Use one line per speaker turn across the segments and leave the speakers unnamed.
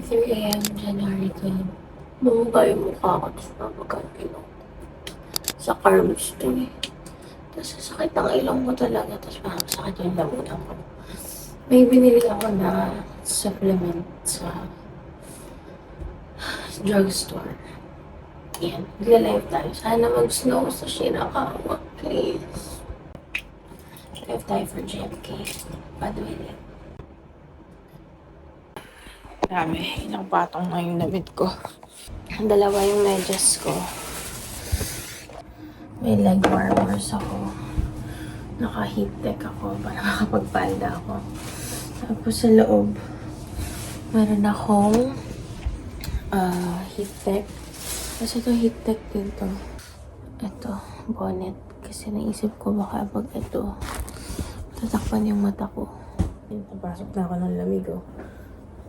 3 a.m. January 12. Bumuga yung mukha ko, tapos namagal ilong. Sa carbs to eh. Tapos sakit ang ilong ko talaga, tapos parang sakit yung lamunan ko. May binili ako na supplement sa drugstore. Yan, magla-live tayo. Sana mag-snow sa Shirakawa, please. Live tayo for GMK. Padwili. Dami, ilang patong na yung damit ko. Dalawa yung medyas ko. May leg warmers ako. Naka-heat tech ako para makapagpalda ako. Tapos sa loob, meron akong heat tech. Kasi ito heat tech din to. Ito, bonnet. Kasi naisip ko baka pag ito, tatakpan yung mata ko. Napasok na ako ng lamig, oh.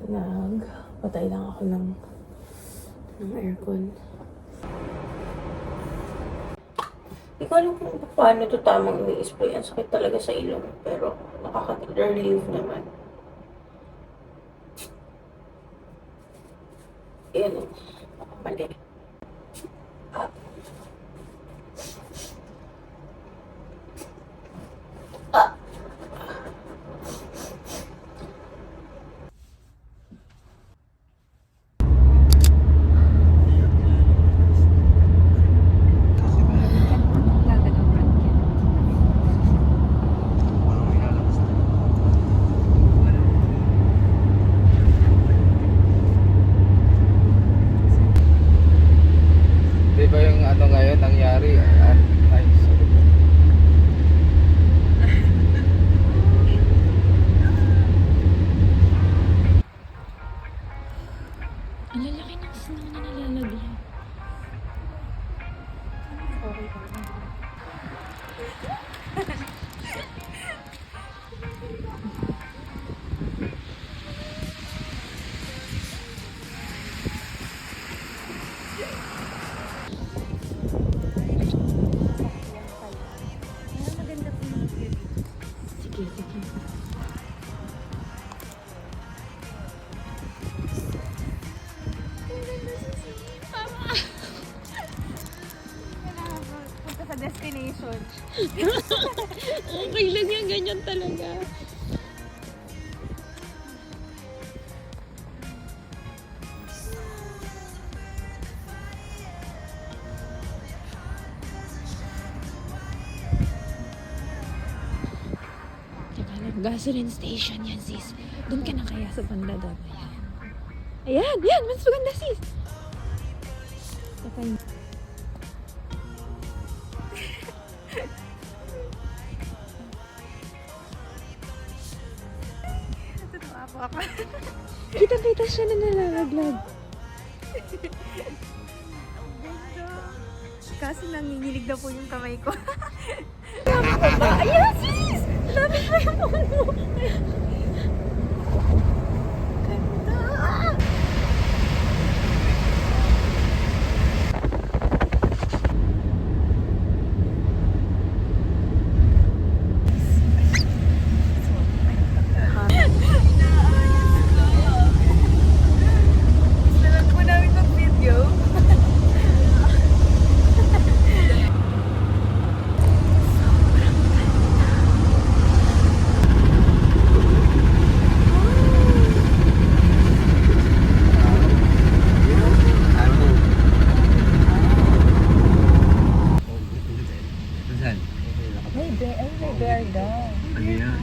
Nagpatay lang ako ng aircon. Hindi ko alam kung paano ito tamang ini-spray. Ang sakit talaga sa ilong. Pero nakaka-relieve naman. Yan, mali.
Di ba yung ano ngayon nangyari? Ay, sorry.
Ang lalaki ng snow na nalalagyan. Sige, sige.
Punta sa destination.
Okay lang yan, ganyan talaga. Teka lang, gasoline station yan, sis. Doon ka na kaya sa banda doon. Ayan, yan, mas maganda, sis. Teka lang.
Natutuwa po ako.
Kita-kita siya na nalalaglag.
Kaso nanginginig na po yung kamay ko.
Ayan, sis! Dami pa yung ano.
Nalang po namin mag-video.
Saan?
May bear daw.
Ano yan?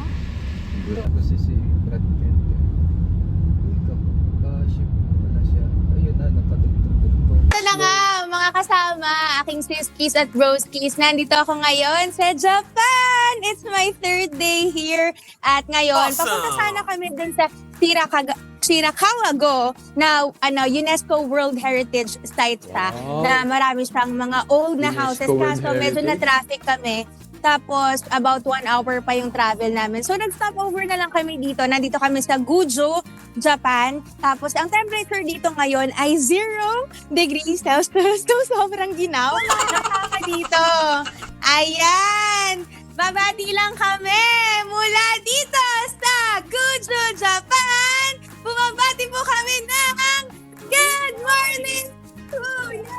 Kasi si Brad Pitt. Uy, ship pala siya. Ayun na, nakadugtong-dugtong.
Ito na nga, mga kasama, aking siskis at broskis. Nandito ako ngayon sa Japan. It's my 3rd day here. At ngayon, papunta sana kami dun sa Shirakawa-go na UNESCO World Heritage Site siya.
Wow.
Na marami siyang mga old na
UNESCO
houses.
World
Kaso medyo
Heritage.
na-traffic kami. Tapos, about 1 hour pa yung travel namin. So, nag-stop over na lang kami dito. Nandito kami sa Gujo, Japan. Tapos, ang temperature dito ngayon ay 0 degrees Celsius. So, sobrang ginaw. Nakaka dito. Ayan! Babati lang kami mula dito sa Gujo, Japan. Bumabati po kami ng good morning to you!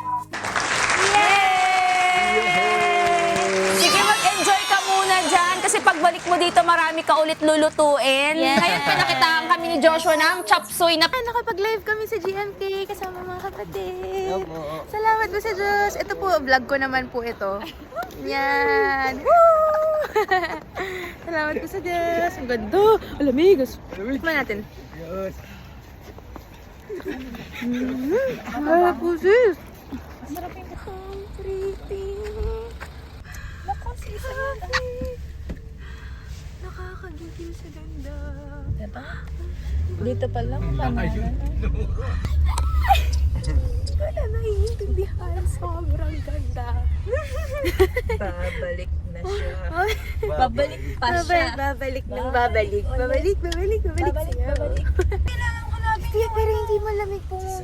Sige, mag-enjoy ka muna dyan kasi pagbalik mo dito marami ka ulit lulutuin.
Yes.
Ngayon pinakitaan kami ni Joshua ng chop suey na
Nakapag-live kami sa GMK kasama mga kapatid. Salamat po sa Diyos. Ito po, vlog ko naman po ito. Yan. Woo! Salamat po sa Diyos. Ang ganda. Alamigos. Kumain natin.
Yes.
Ah, po sis. Nakakagigil sa ganda.
Dito pa lang.
Wala naiintindihan. Sobrang ganda.
Babalik na siya.
Babalik pa siya. Babalik ng babalik. Babalik siya. Kailangan ko na bigyan pero hindi malamig po mo.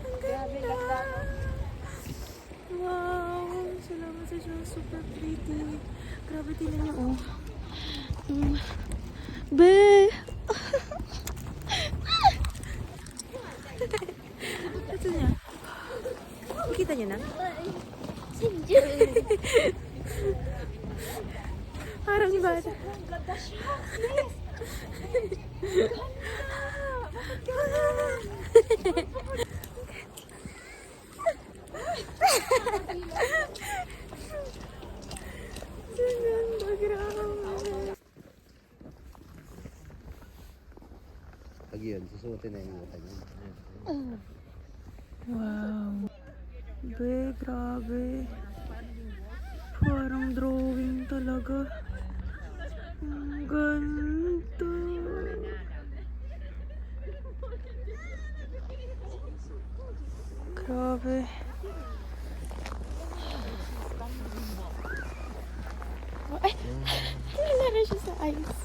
Ang ganda. Wow. Salamat sa Diyos. Super pretty. Grabe, tingnan niyo. Oh. Be! Ito niya. Nakikita niyo na? Parang bata.
Pag yun, susuotin na yung mata niya.
Wow. Be, grabe. Parang drawing talaga. Ang ganda. Grabe. Ay! Nilala siya sa ice.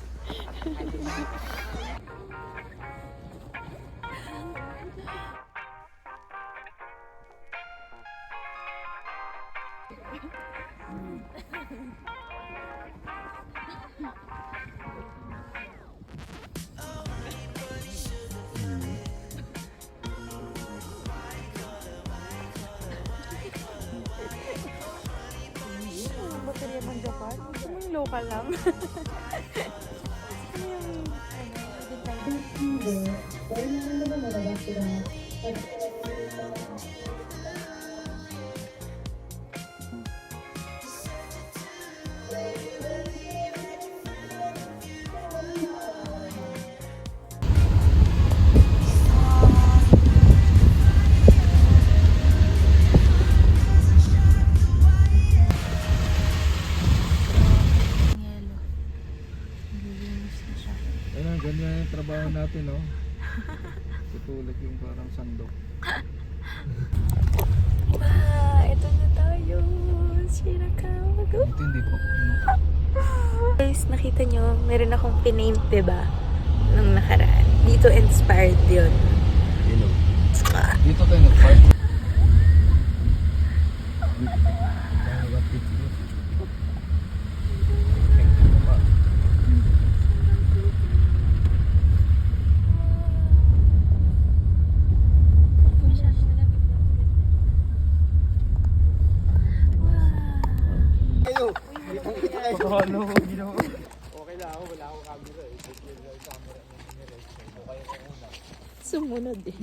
Baterya ng Japan? Ito yung local lang.
Ayan, ganyan yung trabaho natin, no? Tutulog yung parang sandok.
Ito na tayo. Shirakawa.
Ito hindi po.
Guys, nakita nyo, meron akong pinaint, diba? Nung nakaraan. Dito inspired yun.
Yun o. Dito tayo nag-park. Paano mo ginawa? Okay lang ako, wala akong camera eh.
Sumunod eh.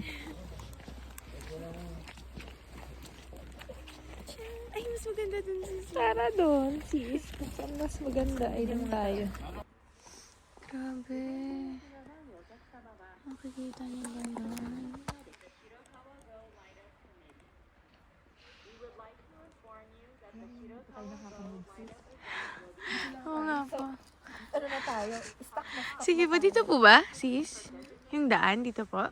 Ay, mas maganda dun sis. Tara doon, sis. Saan mas maganda? Ay, lang tayo. Grabe. Makikita niyo ba yun? Oo nga po. Ano na tayo? Sige po, dito po ba, sis? Yung daan, dito po?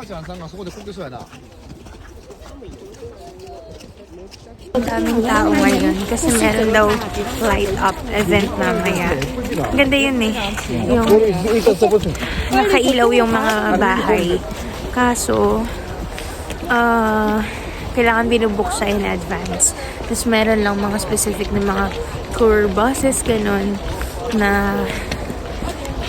ちゃんさんがそこでこけそうやな。
Ang daming tao ngayon kasi meron daw light up event mamaya. Ganda yun eh. Yung nakailaw yung mga bahay. Kaso, kailangan binubook siya in advance. Tapos meron lang mga specific na mga tour buses, ganun, na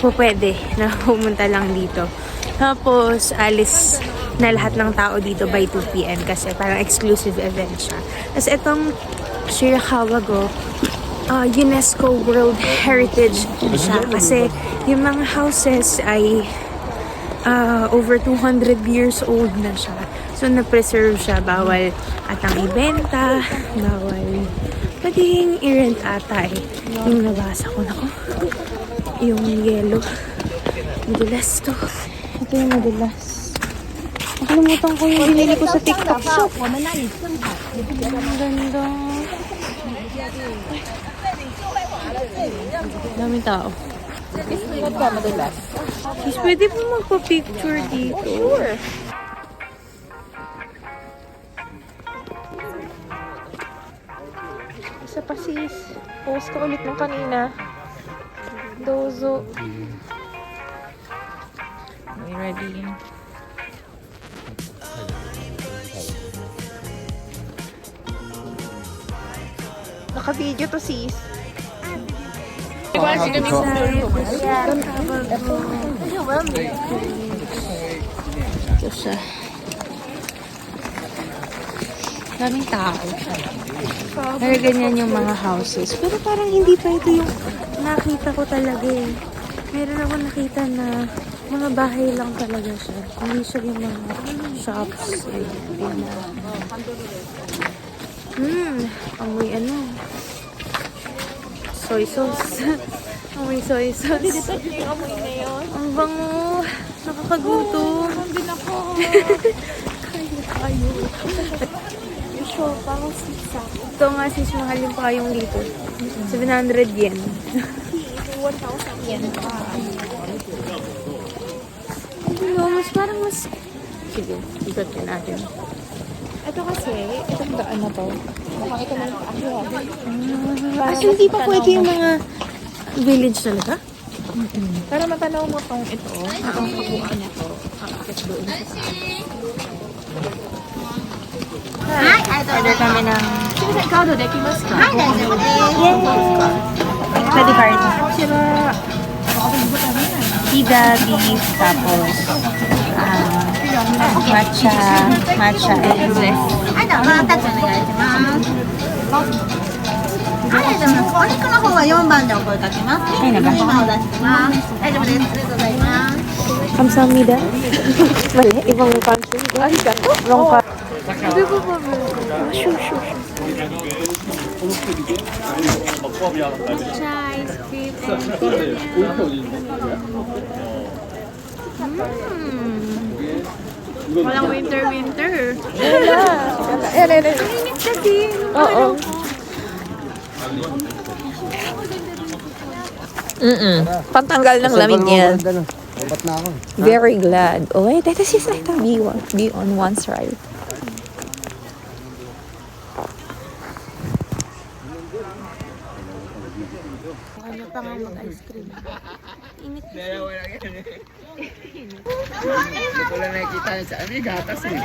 pwede na pumunta lang dito. Tapos, alis na lahat ng tao dito by 2 p.m. kasi parang exclusive event siya. Tapos itong Shirakawago, UNESCO World Heritage siya kasi yung mga houses ay over 200 years old na siya. So, na-preserve siya. Bawal atang ibenta, bawal pwedeng i-rent ata eh. Yung nabasa ko, nako, yung yellow. Madulas to. Ito yung madulas. Nakalimutan ko yung binili ko sa TikTok shop. Ang ganda. Daming tao. Sis, pwede po magpa-picture dito. Sure. Isa pa sis. Post ko ulit ng kanina. Dozo. Are we ready? Naka-video to sis. Ito siya. Daming tao. Pero ganyan yung mga houses. Pero parang hindi pa ito yung nakita ko talaga eh. Meron ako nakita na mga bahay lang talaga siya. Hindi siya yung mga shops. Amoy ano. Soy sauce. Amoy soy sauce.
Amoy na yun.
Ang bango. Nakakagutom.
Din ako.
Kayo.
Sure, parang sisa.
Ito nga sis, mahal yung payong dito. 700 yen.
1,000 yen pa.
Ano, mas parang mas... Sige, ikot yun natin.
Ito kasi, itong daan na to. Mukhang ito na lang akyat.
As hindi pa pwede yung mga village talaga?
Para matanaw mo tong ito, itong kabuuan na to, kakakit doon sa taas.
Order kami ng... Pwede card. Pida, beef, tapos matcha, and this.
お肉の方は4番でお声かけます。
はい、なんか。
今お出しします。大丈夫です。ありがとうございます。
Kamsahamnida. Mali, ibang country. Wrong country. Hindi ko pa ba? Sure. Matcha, ice cream, and walang winter. Mainit kasi. Oo.
Pantanggal ng lamig yan.
Ba't na ako?
Very glad. Oh, wait, that is just like be on one side.
Ano pa nga mag-ice cream? Init.
Hindi ko lang nakikita yun sa amin, gatas eh.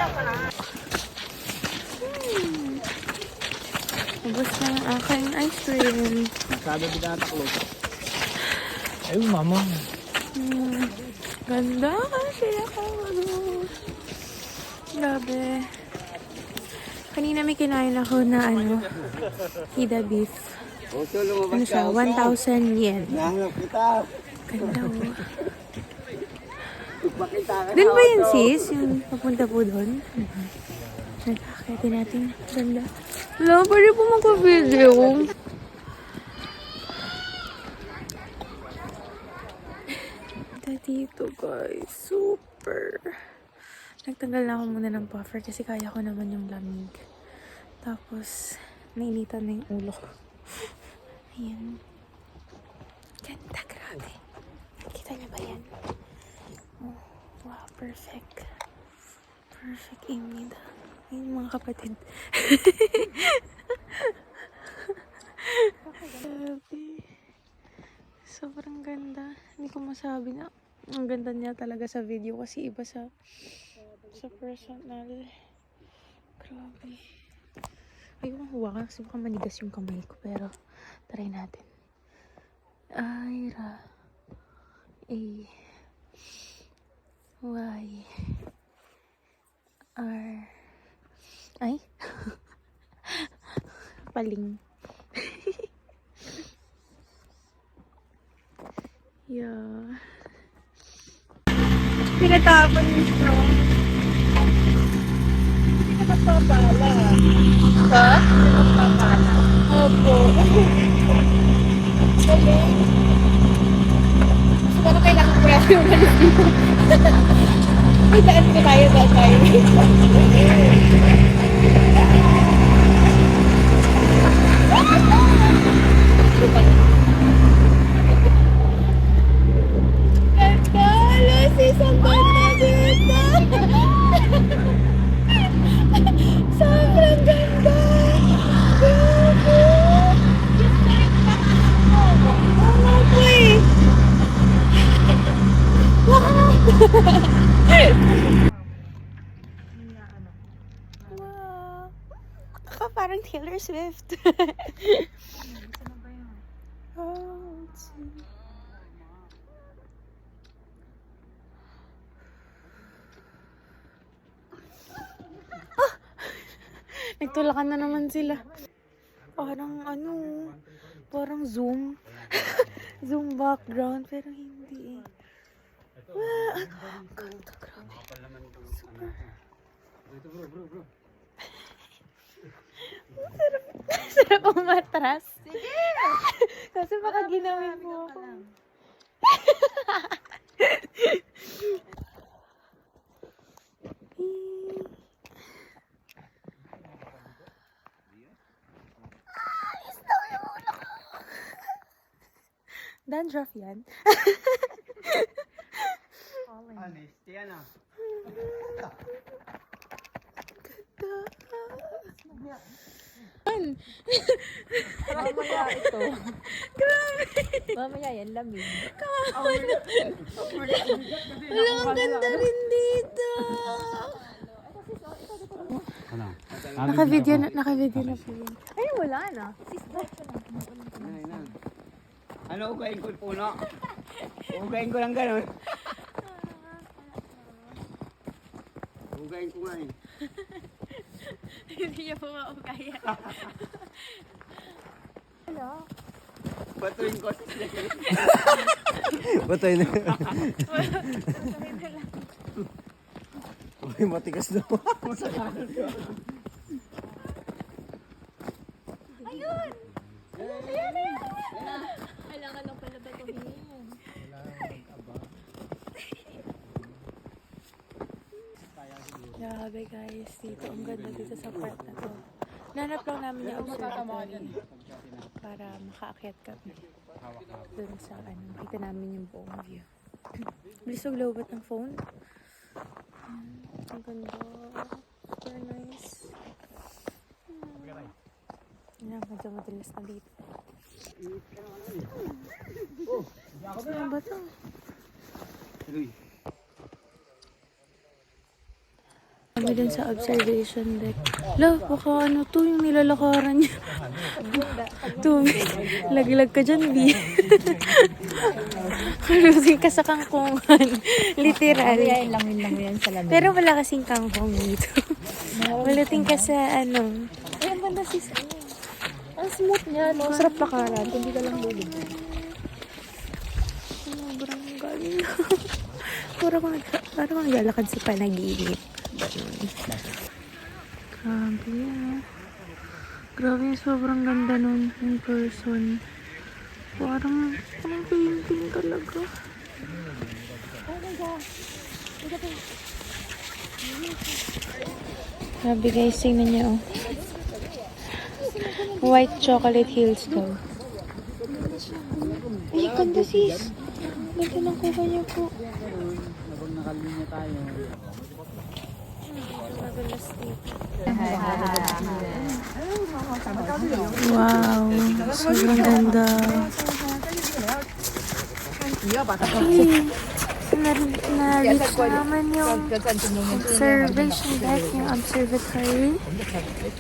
Ubus na ang aking ice cream.
Sabi ko dati ko. Ay, mama.
Ganda siya ka. Grabe. Kanina may kinain ako na Hida beef. Ano siya? 1,000 yen.
Nahanap kita.
Ganda mo. Doon ba yun sis? Yung papunta po doon? Nagkakatin natin. Ganda. Wala, pwede po magpa-video. Dito guys, super. Nagtanggal na ako muna ng puffer kasi kaya ko naman yung lamig. Tapos, nainitan na yung ulo ko. Ayan. Ganda, grabe. Kita niyo ba yan? Oh, wow, perfect.
perfect yung mga kapatid. Grabe. Sobrang ganda. Hindi ko masabi na ang ganda niya talaga sa video kasi iba sa personal. Grabe. Ayun, hawakan kasi baka manigas yung kamay ko pero try natin. Ira. A. Y. R. Ay. Paling. Yeah. Pinatapon yung straw. Hindi ka magpapala. Ha? Hindi ka magpapala. Opo. Galing. Siguro kailangan ko yan yung galing dito. Ay, daan ko tayo. Ganda! Lucy, ang ganda dito! Sobrang ganda! Grabe! Tama po eh! Wow! Parang Taylor Swift. Oh, let's see. Ah! Nagtulakan na naman sila. Parang parang Zoom. Zoom background, pero hindi eh. Wow! Ang ganda, grabe. Super.
Bro.
Sarap umatras. Sige! Kasi baka ginawin mo ako. Dandruff yan.
Mamaya ito. Mamaya yan, lamig.
Wala, ang ganda rin dito. Naka-video na po yun.
Ay, wala na.
Ano, ugayin ko yung puno? Ugayin ko lang gano'n. Ugayin ko nga eh.
Hindi niya po maugaya.
Batuin ko.
Batay na. Uy, matigas na.
Kailangan lang pala ba tumingin? Grabe guys, dito. Ang ganda dito sa part na to. Nanap lang namin yung observatory para makaakyat kami. Dun sa kita namin yung buong view. Bilisog lobot ng phone. Ang ganda. Super nice. Medyo madalas na dito. Saan ba ito? Kami dun sa observation deck. Baka to yung nilalakaran niya. Tumi. Laglag ka dyan, B. Kalusing ka sa kangkungan. Literal.
Langin yan sa lamig.
Pero wala kasing kangkong dito. Walating ka sa
Ay, ang ganda sis. Ang smooth niya, no? Sarap lakaran. Hindi ka lang lulog.
Sobrang galing. Parang naglalakad sa panaginip. Grabe yan. Grabe, sobrang ganda nun in person. Parang painting talaga.
Oh my God.
Grabe guys, tingnan niyo. White chocolate hills daw. Ay, ganda sis. Ganda ng kuha niya po.
Habang nakalinya tayo.
magulas dito. Wow, sobrang ganda. Na-reach naman yung observation deck, yung observatory.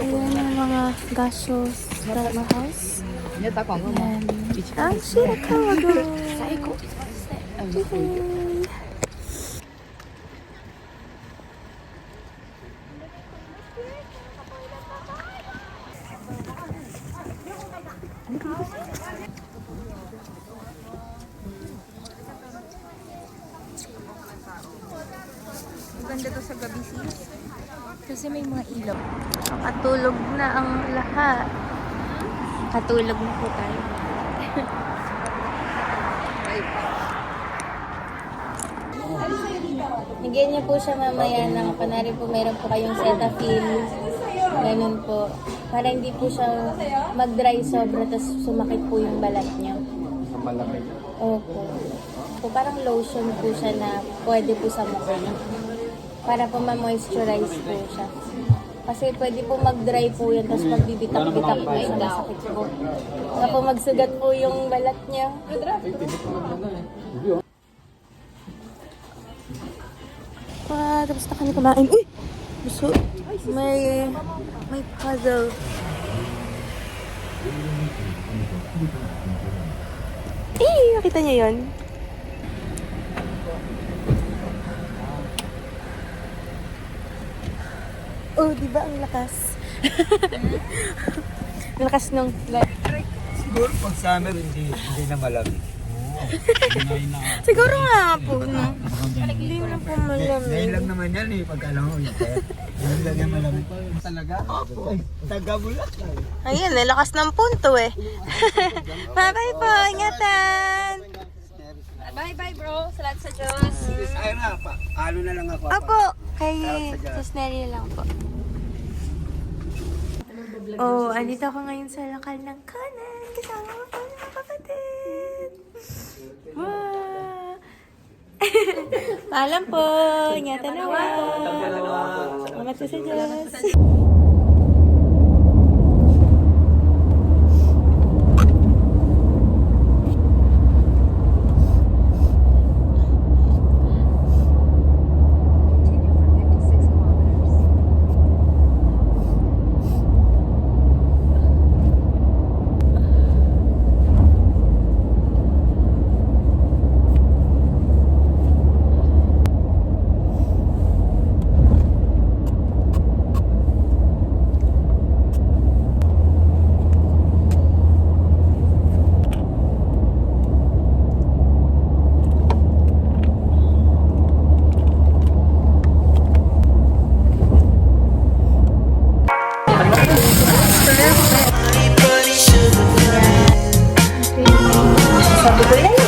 Ayan yung mga gaseous drama house. Ayan. Ang Shirakawa-do. Ganda to sa gabi, sis. Kasi may mga ilaw. Nakatulog na ang lahat. Katulog na po tayo.
Bigyan niyo po siya mamaya ng panari po meron po kayong Cetaphil. Ganun po. Para hindi po siya mag-dry sobra tapos sumakit po yung balat niya.
Malaki.
Opo. So, parang lotion po siya na pwede po sa mukha. Para po ma-moisturize po siya. Kasi pwede po mag-dry po yan tapos magbibitak-bitak po siya. Masakit po. Saka po magsugat po yung balat niya.
Tapos na kami kumain. Uy! Gusto. May puzzle. Nakita niyo yun? Oh, di ba ang lakas? Ang lakas nung
Siguro pag summer, hindi na malamig.
siguro nga po, no? Hindi na po malamig.
Ngayon lang naman yan eh, pag alam mo yun. Ngayon lang yan malamig. Talaga? Opo. Taga-Bulak lang.
Ayun, lakas ng punto eh. Bye-bye po, ingatan!
Bye-bye bro. Salamat sa Diyos.
Ayun nga, ano na lang ako.
Apo, kay Sis Neri lang po. Oh, andito ako ngayon sa lokal ng Conan. Kasama ko po mga kapatid. Wow! Paalam po. Ingatan naman. Salamat sa Diyos. Sabi ko,